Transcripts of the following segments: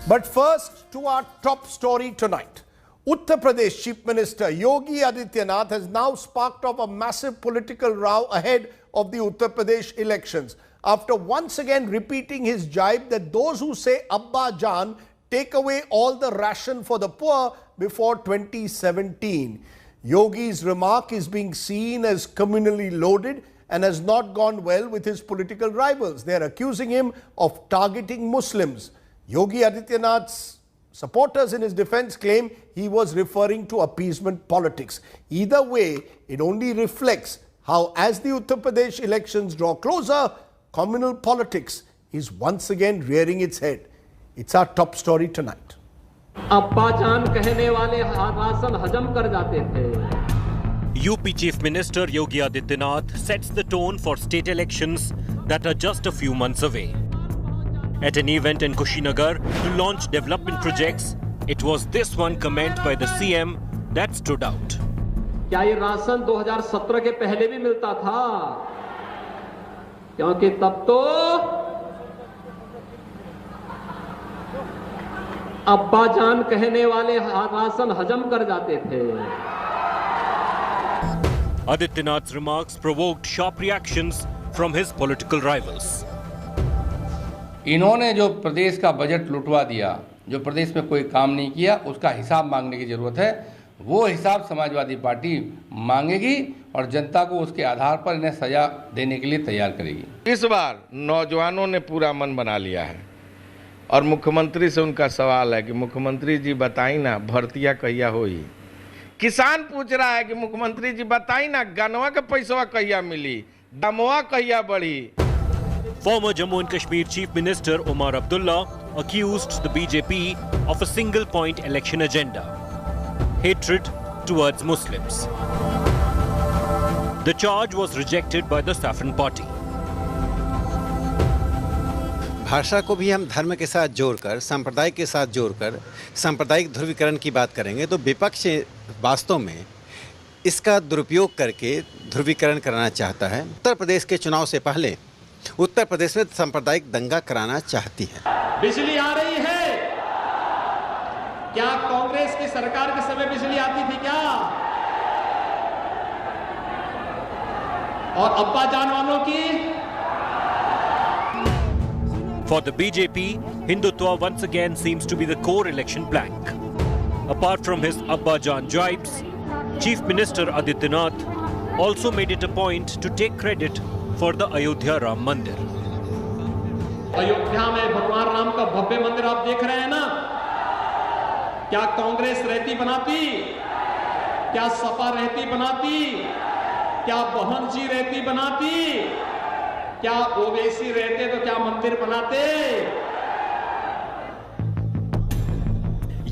But first, to our top story tonight. Uttar Pradesh Chief Minister Yogi Adityanath has now sparked off a massive political row ahead of the Uttar Pradesh elections after once again repeating his jibe that those who say abba jaan take away all the ration for the poor before 2017. Yogi's remark is being seen as communally loaded and has not gone well with his political rivals. They are accusing him of targeting Muslims. Yogi Adityanath's supporters in his defense claim he was referring to appeasement politics. Either way, it only reflects how, as the Uttar Pradesh elections draw closer, communal politics is once again rearing its head. It's our top story tonight. अब्बा जान कहने वाले ration हजम कर जाते थे. UP Chief Minister Yogi Adityanath sets the tone for state elections that are just a few months away. At an event in Kushinagar to launch development projects, it was this one comment by the CM that stood out. क्या ये ration 2017 के पहले भी मिलता था? क्योंकि तब तो अब्बा जान कहने वाले राशन हजम कर जाते थे. Adityanath's remarks provoked sharp reactions from his political rivals. इन्होंने जो प्रदेश का बजट लुटवा दिया, जो प्रदेश में कोई काम नहीं किया, उसका हिसाब मांगने की जरूरत है. वो हिसाब समाजवादी पार्टी मांगेगी और जनता को उसके आधार पर इन्हें सजा देने के लिए तैयार करेगी. इस बार नौजवानों ने पूरा मन बना लिया है और मुख्यमंत्री से उनका सवाल है कि मुख्यमंत्री जी बताई ना भर्तियां कहिया होई. किसान पूछ रहा है कि मुख्यमंत्री जी बताई ना गनवा के पैसवा कहिया मिली, दमवा कहिया बढ़ी. Former Jammu and Kashmir Chief Minister Omar Abdullah accused the BJP of a single-point election agenda: hatred towards Muslims. The charge was rejected by the Saffron Party. भाषा को भी हम धर्म के साथ जोड़कर, संप्रदाय के साथ जोड़कर सांप्रदायिक ध्रुवीकरण की बात करेंगे तो विपक्ष वास्तव में इसका दुरुपयोग करके ध्रुवीकरण कराना चाहता है. उत्तर प्रदेश के चुनाव से पहले उत्तर प्रदेश में सांप्रदायिक दंगा कराना चाहती है. बिजली आ रही है. क्या कांग्रेस की सरकार के समय बिजली आती थी क्या? और अब्बा जान वालों की? For the BJP, Hindutva once again seems to be the core election plank. Apart from his Abba Jaan jibes, Chief Minister Adityanath also made it a point to take credit for the Ayodhya Ram Mandir. Ayodhya में भगवान राम का भव्य मंदिर आप देख रहे हैं ना? क्या कांग्रेस रहती बनाती? क्या सपा रहती बनाती? क्या बहन जी रहती बनाती? क्या ओवैसी रहते तो क्या मंदिर बनाते?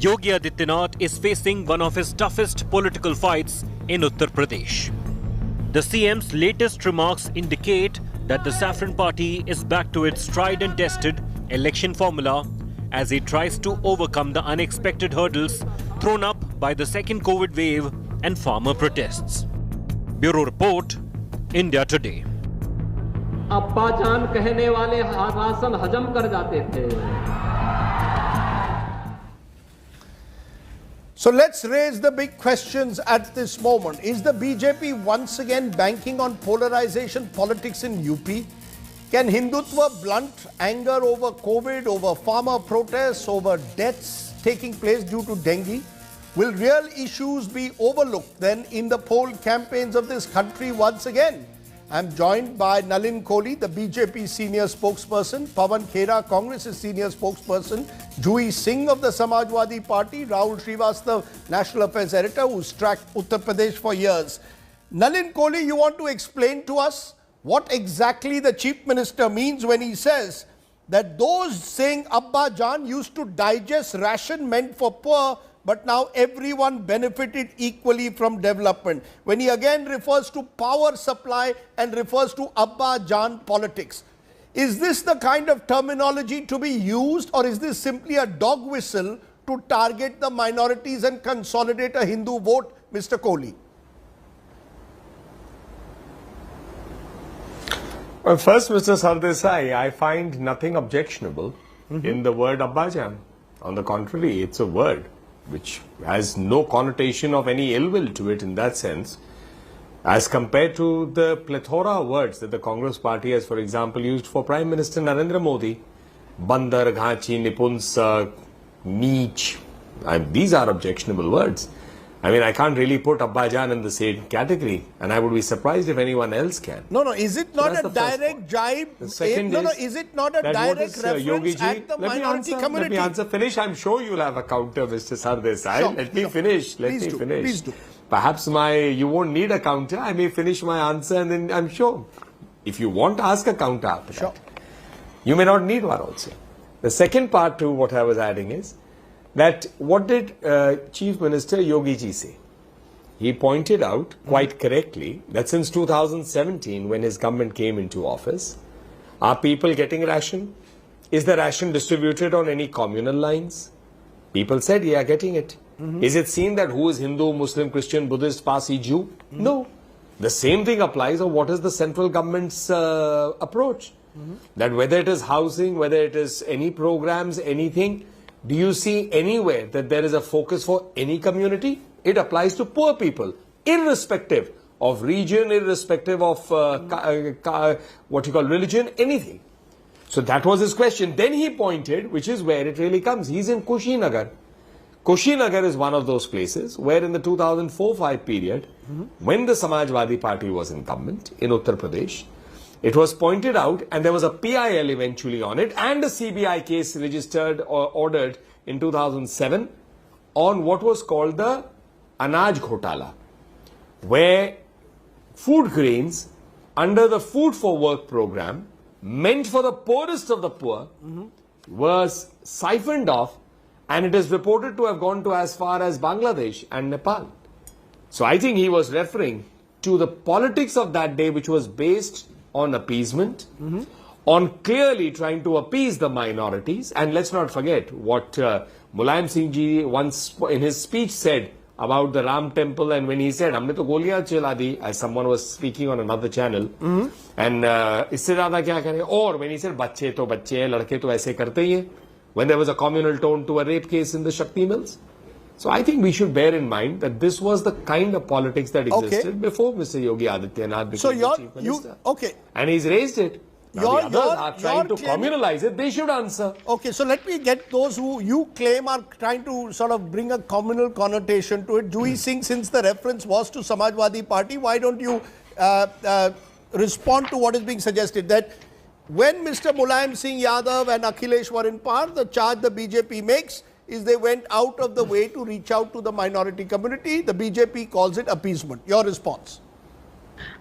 Yogi Adityanath is facing one of his toughest political fights in Uttar Pradesh. The CM's latest remarks indicate that the Saffron Party is back to its tried and tested election formula as he tries to overcome the unexpected hurdles thrown up by the second COVID wave and farmer protests. Bureau Report, India Today. अब्बा जान कहने वाले ration हजम कर जाते थे. So let's raise the big questions at this moment. Is the BJP once again banking on polarization politics in UP? Can Hindutva blunt anger over COVID, over farmer protests, over deaths taking place due to dengue? Will real issues be overlooked then in the poll campaigns of this country once again? I'm joined by Nalin Kohli, the BJP senior spokesperson, Pawan Khera, Congress's senior spokesperson, Jui Singh of the Samajwadi Party, Rahul Srivastav, National Affairs Editor, who's tracked Uttar Pradesh for years. Nalin Kohli, you want to explain to us what exactly the Chief Minister means when he says that those saying Abba Jaan used to digest ration meant for poor, but now everyone benefited equally from development. When he again refers to power supply and refers to Abba Jaan politics. Is this the kind of terminology to be used, or is this simply a dog whistle to target the minorities and consolidate a Hindu vote, Mr. Kohli? Well, first, Mr. Sardesai, I find nothing objectionable in the word Abba Jaan. On the contrary, it's a word which has no connotation of any ill will to it in that sense, as compared to the plethora of words that the Congress party has, for example, used for Prime Minister Narendra Modi. Bandar, Ghachi, Nipunsa, Neech. These are objectionable words. I mean, I can't really put Abba Jaan in the same category, and I would be surprised if anyone else can. No, is it not a direct jibe? The second is it not a direct reference Yogi ji, at the minority community? Let me answer. Finish. I'm sure you'll have a counter, Mr. Sardesai. Sure, Let me finish. Please do. Perhaps you won't need a counter. I may finish my answer, and then I'm sure, if you want to ask a counter after that, you may not need one also. The second part to what I was adding is that what did Chief Minister Yogi ji say? He pointed out quite correctly that since 2017, when his government came into office, are people getting ration? Is the ration distributed on any communal lines? People said, yeah, getting it. Is it seen that who is Hindu, Muslim, Christian, Buddhist, Parsi, Jew? No. The same thing applies on what is the central government's approach. That whether it is housing, whether it is any programs, anything, do you see anywhere that there is a focus for any community? It applies to poor people, irrespective of region, irrespective of what you call religion, anything. So that was his question. Then he pointed, which is where it really comes. He's in Kushinagar. Kushinagar is one of those places where in the 2004-5 period, when the Samajwadi Party was in government in Uttar Pradesh, it was pointed out, and there was a PIL eventually on it, and a CBI case registered or ordered in 2007 on what was called the Anaj Ghotala, where food grains under the Food for Work program, meant for the poorest of the poor, was siphoned off, and it is reported to have gone to as far as Bangladesh and Nepal. So I think he was referring to the politics of that day, which was based on appeasement, on clearly trying to appease the minorities. And let's not forget what Mulayam Singh ji once in his speech said about the Ram temple, and when he said, "Humne to goliyan chila di," as someone was speaking on another channel, and isse zyada kya kare? Or when he said, "Bacche to bacche hai, ladke to aise karte hi hai," when there was a communal tone to a rape case in the Shakti mills. So I think we should bear in mind that this was the kind of politics that existed before Mr. Yogi Adityanath became the Chief Minister. And he's raised it. Now the others are trying to communalize it. They should answer. Okay, so let me get those who you claim are trying to sort of bring a communal connotation to it. Juhi Singh, since the reference was to Samajwadi Party, why don't you respond to what is being suggested? That when Mr. Mulayam Singh Yadav and Akhilesh were in power, the charge the BJP makes is they went out of the way to reach out to the minority community. The BJP calls it appeasement. Your response?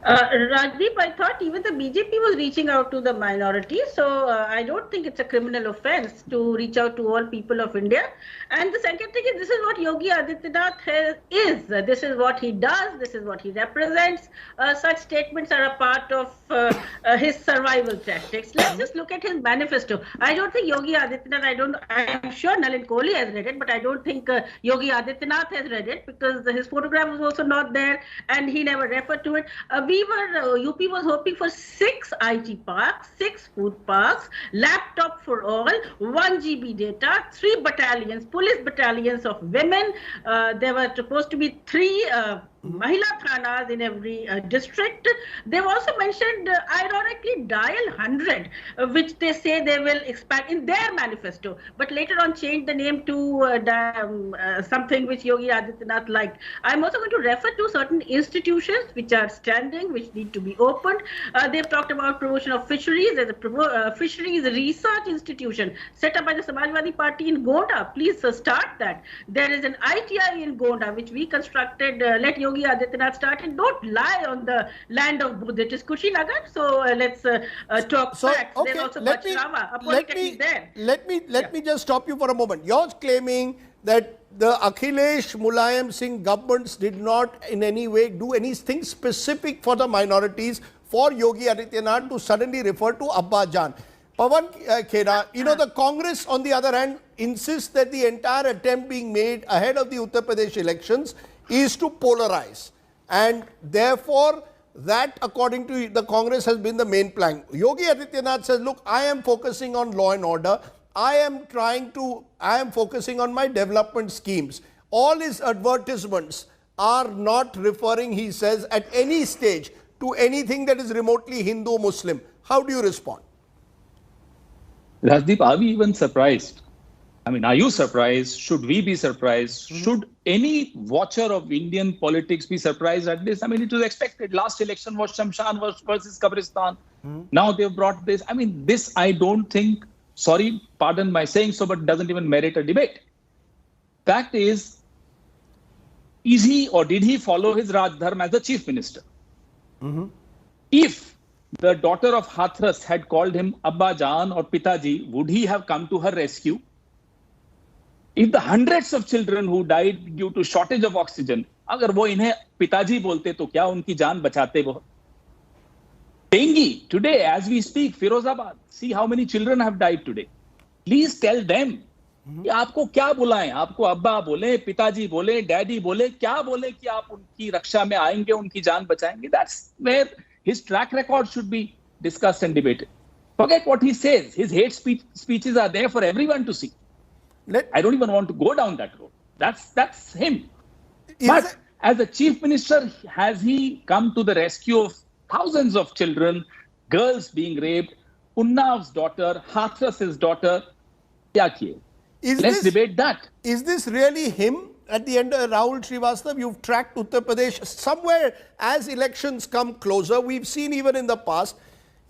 Rajdeep, I thought even the BJP was reaching out to the minority, so I don't think it's a criminal offense to reach out to all people of India. And the second thing is, this is what Yogi Adityanath is. This is what he does. This is what he represents. Such statements are a part of his survival tactics. Let's just look at his manifesto. I don't think Yogi Adityanath, I'm sure Nalin Kohli has read it, but I don't think Yogi Adityanath has read it, because his photograph was also not there and he never referred to it. UP was hoping for 6 IT parks, 6 food parks, laptop for all, 1 GB data, 3 battalions, police battalions of women. There were supposed to be 3 Mahila Thanas in every district. They've also mentioned, ironically, Dial 100, which they say they will expand in their manifesto, but later on changed the name to something which Yogi Adityanath liked. I'm also going to refer to certain institutions which are standing, which need to be opened. They've talked about promotion of fisheries. There's a fisheries research institution set up by the Samajwadi Party in Gonda. Please start that. There is an ITI in Gonda, which we constructed. Let Yogi Adityanath start, and don't lie on the land of Buddha. It is Kushinagar. So let's talk facts. Okay, There's also Bachrava, let me just stop you for a moment. You're claiming that the Akhilesh Mulayam Singh governments did not in any way do anything specific for the minorities for Yogi Adityanath to suddenly refer to Abba Jaan. Pawan Khera, the Congress on the other hand insists that the entire attempt being made ahead of the Uttar Pradesh elections is to polarize, and therefore that, according to the Congress, has been the main plan. Yogi Adityanath says, look, I am focusing on law and order. I am focusing on my development schemes. All his advertisements are not referring, he says, at any stage to anything that is remotely Hindu-Muslim. How do you respond? Rajdeep, are we even surprised? I mean, are you surprised? Should we be surprised? Should any watcher of Indian politics be surprised at this? I mean, it was expected. Last election was Shamshan versus Kabristan. Now they've brought this. I mean, this I don't think, sorry, pardon my saying so, but doesn't even merit a debate. Fact is he or did he follow his Raj Dharma as the chief minister? If the daughter of Hathras had called him Abba, Jaan or Pitaji, would he have come to her rescue? If the hundreds of children who died due to shortage of oxygen, अगर वो इन्हें पिताजी बोलते तो क्या उनकी जान बचाते वो? Dengue, today as we speak, Firozabad, see how many children have died today. Please tell them कि आपको क्या बुलाएं, आपको अब्बा बोले, पिताजी बोले, डैडी बोले, क्या बोले कि आप उनकी रक्षा में आएंगे, उनकी जान बचाएंगे. That's where his track record should be discussed and debated. Forget what he says. His hate speeches are there for everyone to see. I don't even want to go down that road. That's him. But as a chief minister, has he come to the rescue of thousands of children, girls being raped, Unnav's daughter, Hathras's daughter? Kya kiye? Let's debate that. Is this really him? At the end, Rahul Srivastav, you've tracked Uttar Pradesh. Somewhere, as elections come closer, we've seen even in the past,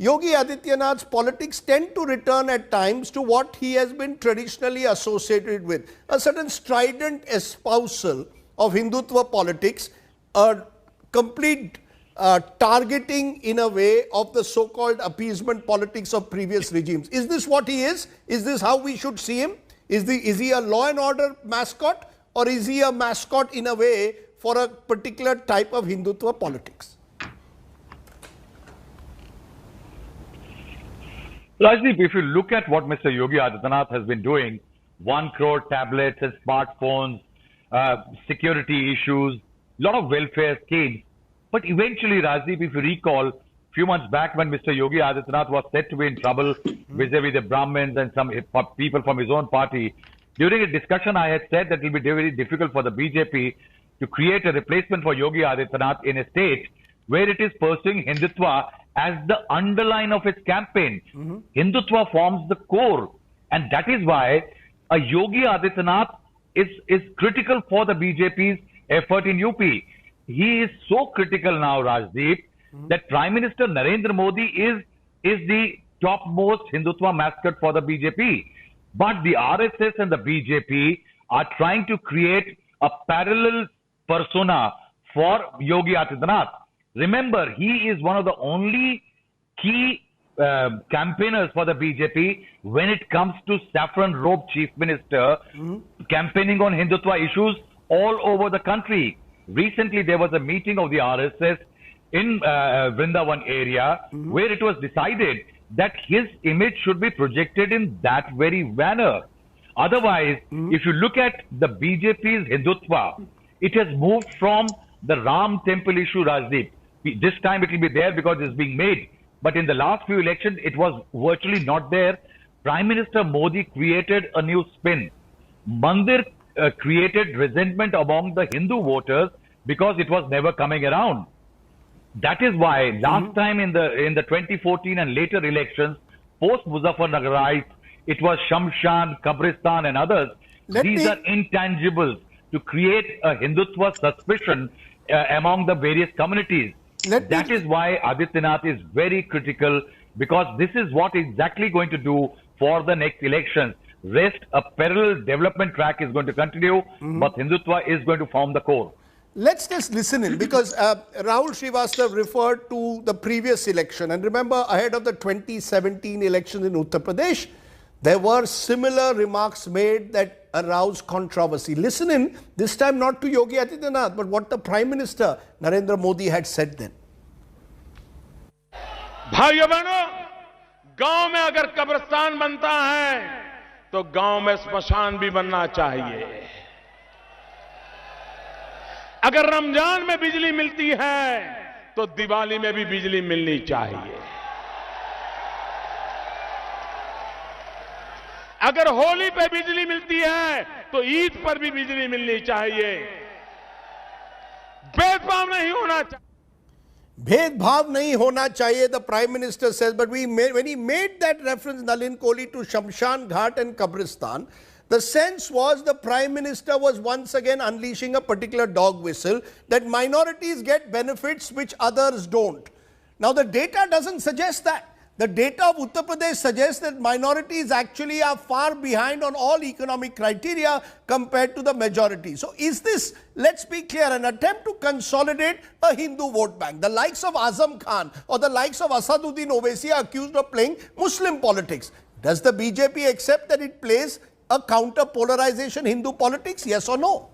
Yogi Adityanath's politics tend to return at times to what he has been traditionally associated with. A certain strident espousal of Hindutva politics, a complete targeting in a way of the so-called appeasement politics of previous regimes. Is this what he is? Is this how we should see him? Is he a law and order mascot, or is he a mascot in a way for a particular type of Hindutva politics? Rajdeep, if you look at what Mr. Yogi Adityanath has been doing, 1 crore tablets and smartphones, security issues, a lot of welfare schemes. But eventually, Rajdeep, if you recall, a few months back when Mr. Yogi Adityanath was said to be in trouble vis-a-vis the Brahmins and some people from his own party, during a discussion I had said that it will be very difficult for the BJP to create a replacement for Yogi Adityanath in a state where it is pursuing Hindutva as the underline of its campaign. Hindutva forms the core, and that is why a Yogi Adityanath is critical for the BJP's effort in UP. He is so critical now, Rajdeep, that Prime Minister Narendra Modi is the topmost Hindutva mascot for the BJP. But the RSS and the BJP are trying to create a parallel persona for Yogi Adityanath. Remember, he is one of the only key campaigners for the BJP when it comes to saffron-robed chief minister campaigning on Hindutva issues all over the country. Recently, there was a meeting of the RSS in Vrindavan area where it was decided that his image should be projected in that very manner. Otherwise, if you look at the BJP's Hindutva, it has moved from the Ram temple issue, Rajdeep. This time it will be there because it's being made. But in the last few elections, it was virtually not there. Prime Minister Modi created a new spin. Mandir created resentment among the Hindu voters because it was never coming around. That is why last time in the 2014 and later elections, post Muzaffarnagar, it was Shamshan, Kabristan and others. These are intangibles to create a Hindutva suspicion among the various communities. That is why Adityanath is very critical, because this is what exactly going to do for the next elections. Rest, a parallel development track is going to continue, but Hindutva is going to form the core. Let's just listen in, because Rahul Srivastav referred to the previous election. And remember, ahead of the 2017 election in Uttar Pradesh, there were similar remarks made that aroused controversy. Listen in, this time not to Yogi Adityanath, but what the Prime Minister Narendra Modi had said then. भाइयों बहनों, गांव में अगर कब्रिस्तान बनता है तो गांव में स्मशान भी बनना चाहिए. अगर रमजान में बिजली मिलती है तो दिवाली में भी बिजली मिलनी चाहिए. अगर होली पे बिजली मिलती है तो ईद पर भी बिजली मिलनी चाहिए, भेदभाव नहीं होना चाहिए. भेदभाव नहीं होना चाहिए, the Prime Minister says, but when he made that reference, Nalin Kohli, to Shamshan Ghat and Kabristan, the sense was the Prime Minister was once again unleashing a particular dog whistle, that minorities get benefits which others don't. Now the data doesn't suggest that. The data of Uttar Pradesh suggests that minorities actually are far behind on all economic criteria compared to the majority. So is this, let's be clear, an attempt to consolidate a Hindu vote bank? The likes of Azam Khan or the likes of Asaduddin Owaisi are accused of playing Muslim politics. Does the BJP accept that it plays a counter polarization Hindu politics? Yes or no?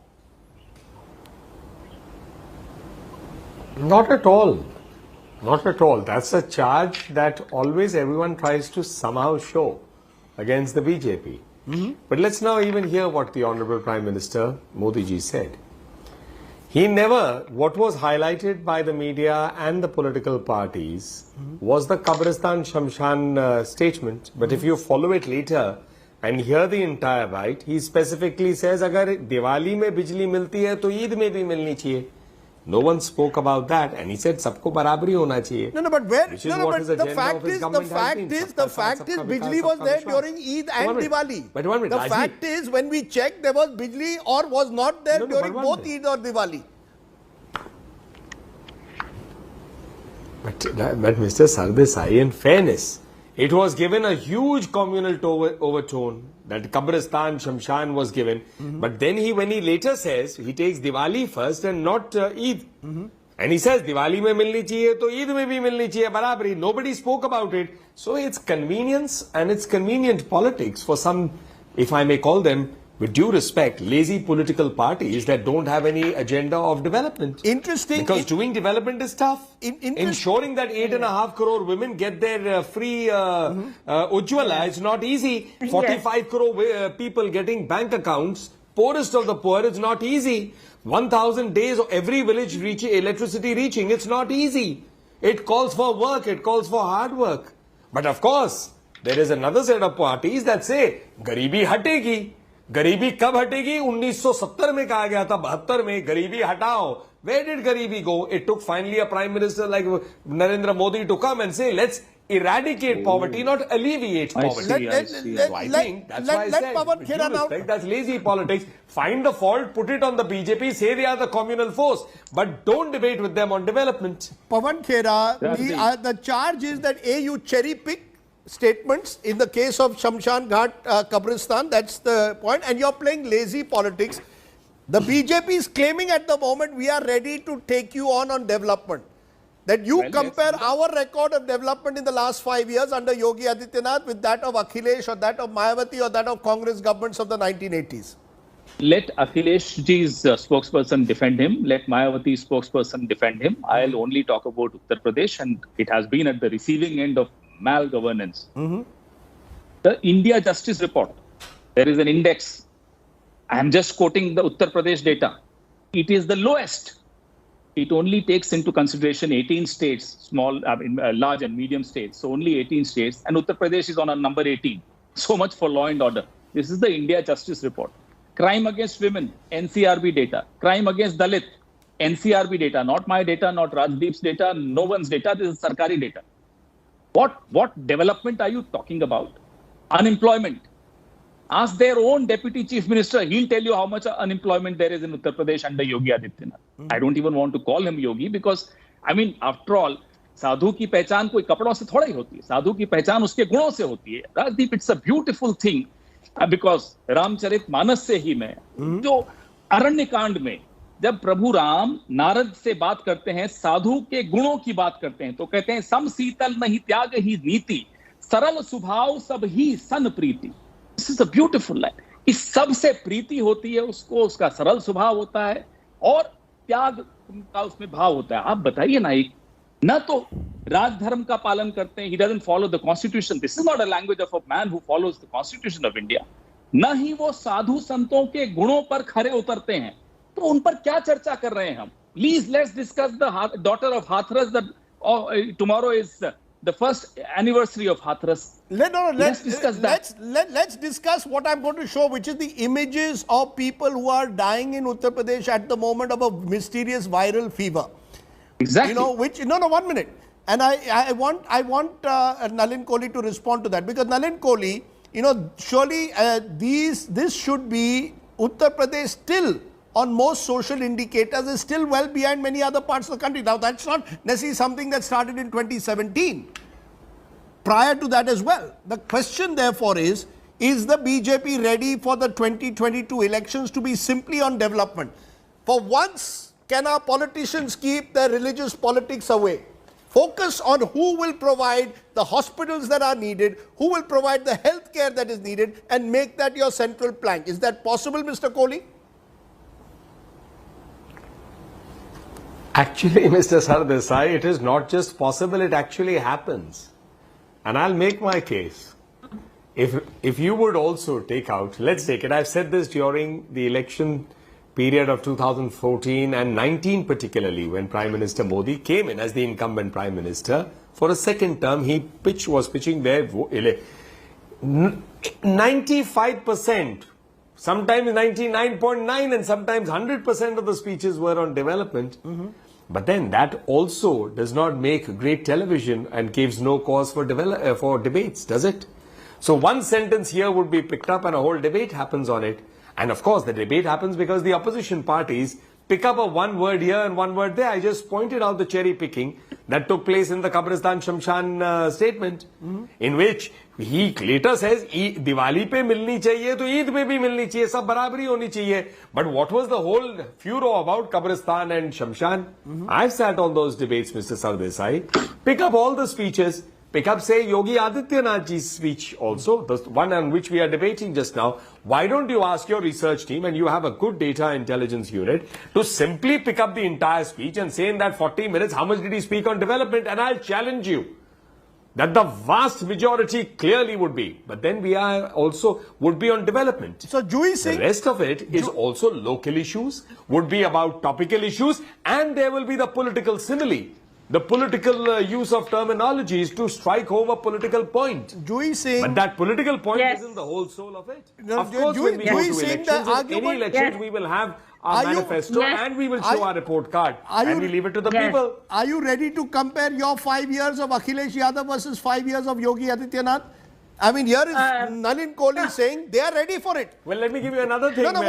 Not at all. Not at all. That's a charge that always everyone tries to somehow show against the BJP. But let's now even hear what the Honorable Prime Minister Modi ji said. He never, what was highlighted by the media and the political parties was the Kabristan Shamshan statement. But if you follow it later and hear the entire bite, he specifically says, agar Diwali mein bijli milti hai, to Eid mein bhi milni chahiye. No one spoke about that, and he said, "Sabko barabari hona chahiye." No, but where? No, but the fact is, Bijli was there during Eid and Diwali. But 1 minute, the fact is, when we checked, there was Bijli or was not there during both Eid or Diwali. But Mr. Sardesai, in fairness, it was given a huge communal overtone that Kabristan, Shamshan was given. But then when he later says, he takes Diwali first and not Eid. And he says, Diwali mein milni chahiye, to Eid mein bhi milni chahiye, barabari. Nobody spoke about it. So it's convenience and it's convenient politics for some, if I may call them, with due respect, lazy political parties that don't have any agenda of development. Interesting. Because doing development is tough. Ensuring that 8.5 crore women get their free Ujjwala is not easy. 45 crore people getting bank accounts, poorest of the poor, is not easy. 1,000 days of every village electricity reaching, it's not easy. It calls for work, it calls for hard work. But of course, there is another set of parties that say, Garibi hategi. गरीबी कब हटेगी? 1970 में कहा गया था, 72 में गरीबी हटाओ. Where did गरीबी go? It took finally a prime minister like Narendra Modi to come and say, let's eradicate poverty, not alleviate poverty. I think that's why I said, that's lazy politics. Find the fault, put it on the BJP, say they are the communal force, but don't debate with them on development. Pawan Khera, the charge is that you cherry pick statements in the case of Shamshan Ghat, Kabristan, that's the point, and you're playing lazy politics. The BJP is claiming at the moment we are ready to take you on development. That you compare our record of development in the last 5 years under Yogi Adityanath with that of Akhilesh or that of Mayawati or that of Congress governments of the 1980s. Let Akhilesh ji's spokesperson defend him. Let Mayawati's spokesperson defend him. I'll only talk about Uttar Pradesh, and it has been at the receiving end of malgovernance. The India Justice Report, there is an index. I am just quoting the Uttar Pradesh data. It is the lowest. It only takes into consideration 18 states, small, large and medium states. So only 18 states, and Uttar Pradesh is on a number 18. So much for law and order. This is the India Justice Report. Crime against women, NCRB data. Crime against Dalit, NCRB data. Not my data, not Rajdeep's data, no one's data. This is Sarkari data. What development are you talking about? Unemployment. Ask their own deputy chief minister. He'll tell you how much unemployment there is in Uttar Pradesh under Yogi Adityanath. I don't even want to call him Yogi because, I mean, after all, साधु की पहचान कोई कपड़ों से थोड़ा ही होती है. साधु की पहचान उसके गुणों से होती है. Rajdeep, it's a beautiful thing because Ramcharitmanas से ही मैं जो अरण्यकांड में जब प्रभु राम नारद से बात करते हैं, साधु के गुणों की बात करते हैं, तो कहते हैं सम शीतल नहीं त्याग ही नीति, सरल स्वभाव सब ही सन प्रीति. This is a beautiful line. इस सब से प्रीति होती है उसको, उसका सरल स्वभाव होता है और त्याग का उसमें भाव होता है. आप बताइए ना, एक न तो राजधर्म का पालन करते हैं, he doesn't follow the constitution. This is not a language of a man who follows the constitution of India. न ही वो साधु संतों के गुणों पर खरे उतरते हैं. तो उन पर क्या चर्चा कर रहे हैं हम? Please let's discuss the daughter of Hathras. That tomorrow is the first anniversary of Hathras. Let's discuss that. Let's discuss what I'm going to show, which is the images of people who are dying in Uttar Pradesh at the moment of a mysterious viral fever. Exactly. You know, which, no, 1 minute. And I want Nalin Kohli to respond to that, because Nalin Kohli, you know, surely this should be Uttar Pradesh still on most social indicators is still well behind many other parts of the country. Now, that's not necessarily something that started in 2017. Prior to that as well. The question, therefore, is the BJP ready for the 2022 elections to be simply on development? For once, can our politicians keep their religious politics away? Focus on who will provide the hospitals that are needed, who will provide the health care that is needed, and make that your central plank. Is that possible, Mr. Kohli? Actually, Mr. Sardesai, it is not just possible, it actually happens. And I'll make my case. If you would also take out, let's take it, I've said this during the election period of 2014 and 19 particularly, when Prime Minister Modi came in as the incumbent Prime Minister for a second term, he was pitching there 95%, sometimes 99.9 and sometimes 100% of the speeches were on development. But then that also does not make great television and gives no cause for debates, does it? So one sentence here would be picked up and a whole debate happens on it. And of course, the debate happens because the opposition parties pick up a one word here and one word there. I just pointed out the cherry picking that took place in the Kabristan Shamshan statement, in which he later says, Diwali pe milni chahiye, to Eid pe bhi milni chahiye, sab barabari honi chahiye. But what was the whole furor about Kabristan and Shamshan? I've sat on those debates, Mr. Sardesai. Pick up all the speeches. Pick up, say, Yogi Adityanath's speech also, the one on which we are debating just now. Why don't you ask your research team, and you have a good data intelligence unit, to simply pick up the entire speech and say in that 40 minutes, how much did he speak on development? And I'll challenge you that the vast majority clearly would be. But then we are also would be on development. So, Jui Singh, the rest of it is also local issues, would be about topical issues, and there will be the political simile. The political use of terminologies to strike home a political point. Jui Singh, but that political point isn't the whole soul of it. No, of course, when we go to elections, in any elections, we will have our manifesto and we will show our report card and we leave it to the people. Are you ready to compare your 5 years of Akhilesh Yadav versus 5 years of Yogi Adityanath? I mean, here is Nalin Kohli saying they are ready for it. Well, let me give you another thing. Let her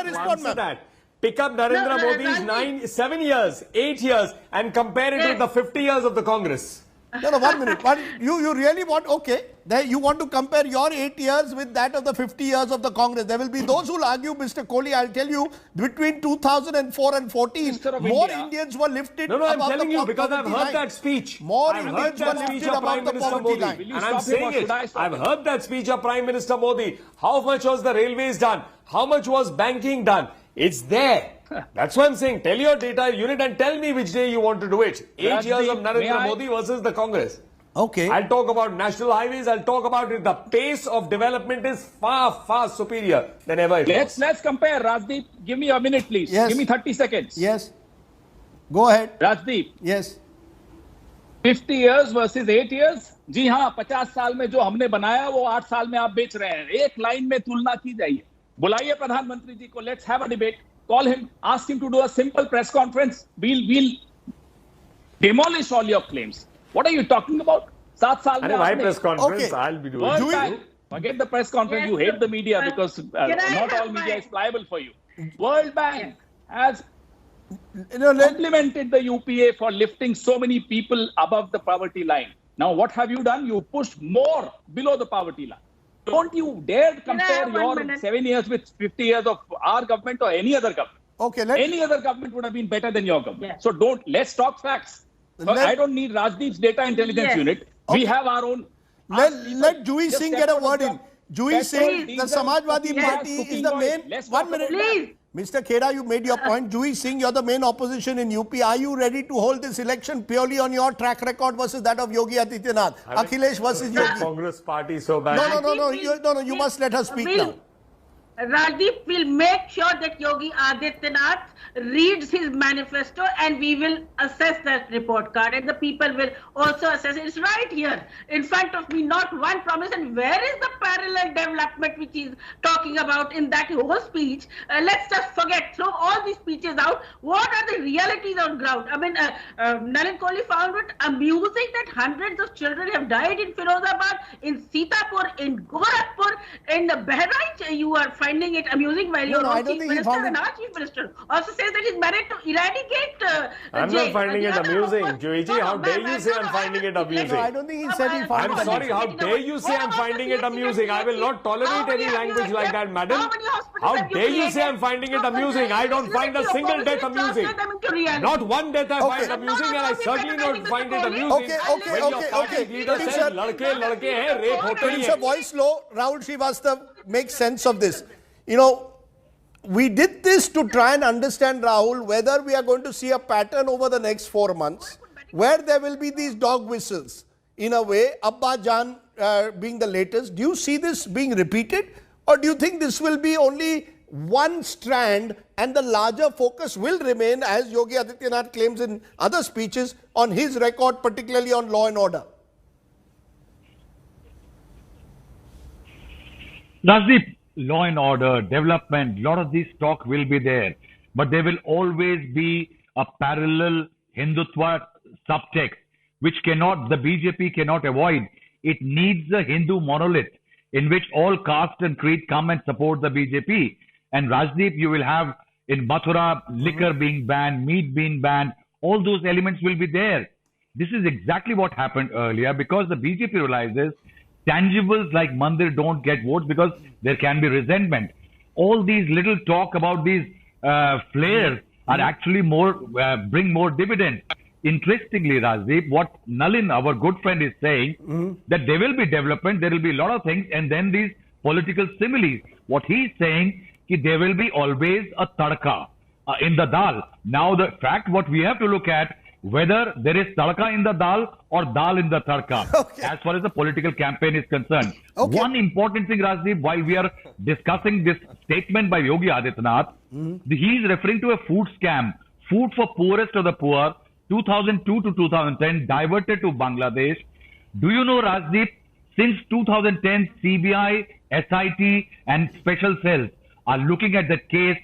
respond, ma'am. Pick up Narendra Modi's 7 years, 8 years and compare it with the 50 years of the Congress. No, 1 minute. But you really want, okay, you want to compare your 8 years with that of the 50 years of the Congress. There will be those who will argue, Mr. Kohli, I'll tell you, between 2004 and 14, more Indians were lifted above the poverty line. No, I'm telling you because I've heard that speech. More Indians were lifted above the poverty line. And I'm saying it. I've heard that speech of Prime Minister Modi. How much was the railways done? How much was banking done? It's there. That's what I'm saying. Tell your data unit and tell me which day you want to do it. 8 years of Narendra Modi versus the Congress. Okay. I'll talk about national highways. I'll talk about it. The pace of development is far, far superior than ever it was. Let's compare. Rajdeep, give me a minute, please. Yes. Give me 30 seconds. Yes. Go ahead. Rajdeep. Yes. 50 years versus 8 years. जी हाँ, 50 साल में जो हमने बनाया वो 8 साल में आप बेच रहे हैं. एक लाइन में तुलना की जाइए. बुलाइए प्रधानमंत्री जी को. Let's have a debate. Call him. Ask him to do a simple press conference. We'll demolish all your claims. What are you talking about? 7 साल में आपने press conference. Okay. I'll be doing World Bank. Forget the press conference. You hate the media because not all media is pliable for you. World Bank has complimented the UPA for lifting so many people above the poverty line. Now, what have you done? You pushed more below the poverty line. Don't you dare compare your 7 years with 50 years of our government or any other government. Okay, any other government would have been better than your government. So let's talk facts. I don't need Rajdeep's data intelligence unit. We have our own. Let Jui Singh get a word in. Jui Singh, the Samajwadi Party is the main. 1 minute. Please. Mr. Khera, you made your point. Jui Singh, you're the main opposition in UP. Are you ready to hold this election purely on your track record versus that of Yogi Adityanath? Akhilesh versus Yogi. Congress party so bad. No, you must let her speak now. Rajdeep will make sure that Yogi Adityanath reads his manifesto, and we will assess that report card, and the people will also assess it. It's right here in front of me, not one promise. And where is the parallel development which he's talking about in that whole speech? Let's just forget, throw all these speeches out. What are the realities on ground? I mean, Nalin Kohli found it amusing that hundreds of children have died in Firozabad, in Sitapur, in Gorakhpur, in Bahrain. You are finding it amusing, while your own chief minister and our chief minister also says that he's married to eradicate. I'm not finding it amusing, Joyji. How dare you say I'm finding it amusing? No, I don't think he said he found it I'm sorry, amusing. how dare you say I'm finding it amusing? I will not tolerate any language like that, madam. How dare you say I'm finding it amusing? I don't find a single death amusing. Not one death I find amusing, and I certainly don't find it amusing. When your party leader says, ladke hai, rape hote hi hai. Voice low. Rahul Srivastav makes sense of this. You know, we did this to try and understand, Rahul, whether we are going to see a pattern over the next 4 months where there will be these dog whistles. In a way, Abba Jaan being the latest. Do you see this being repeated? Or do you think this will be only one strand and the larger focus will remain, as Yogi Adityanath claims in other speeches, on his record, particularly on law and order? Rajdeep, law and order, development, a lot of these talk will be there, but there will always be a parallel Hindutva subtext, which the BJP cannot avoid. It needs a Hindu monolith in which all caste and creed come and support the BJP. And Rajdeep, you will have in Mathura liquor being banned, meat being banned, all those elements will be there. This is exactly what happened earlier, because the BJP realizes tangibles like Mandir don't get votes because there can be resentment. All these little talk about these flares are actually bring more dividends. Interestingly, Rajdeep, what Nalin, our good friend, is saying, that there will be development, there will be a lot of things, and then these political similes. What he's saying, there will be always a tadka in the dal. Now, the fact what we have to look at, whether there is tadka in the dal or dal in the tadka, as far as the political campaign is concerned. One important thing, Rajdeep, while we are discussing this statement by Yogi Adityanath, he is referring to a food scam, food for poorest of the poor, 2002 to 2010, diverted to Bangladesh. Do you know, Rajdeep, since 2010, CBI, SIT and special cells are looking at that case.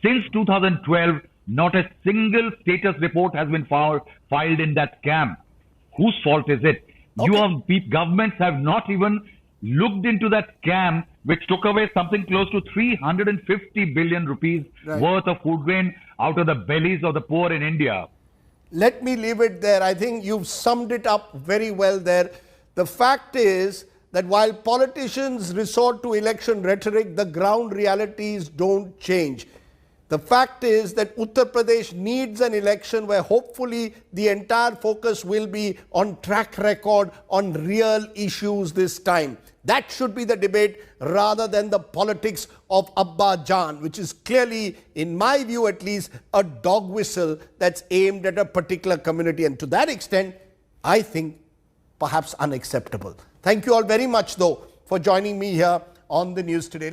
Since 2012, not a single status report has been filed in that scam. Whose fault is it? Governments have not even looked into that scam, which took away something close to 350 billion rupees worth of food grain out of the bellies of the poor in India. Let me leave it there. I think you've summed it up very well there. The fact is that while politicians resort to election rhetoric, the ground realities don't change. The fact is that Uttar Pradesh needs an election where hopefully the entire focus will be on track record, on real issues this time. That should be the debate rather than the politics of Abba Jaan, which is clearly, in my view at least, a dog whistle that's aimed at a particular community. And to that extent, I think perhaps unacceptable. Thank you all very much, though, for joining me here on the news today.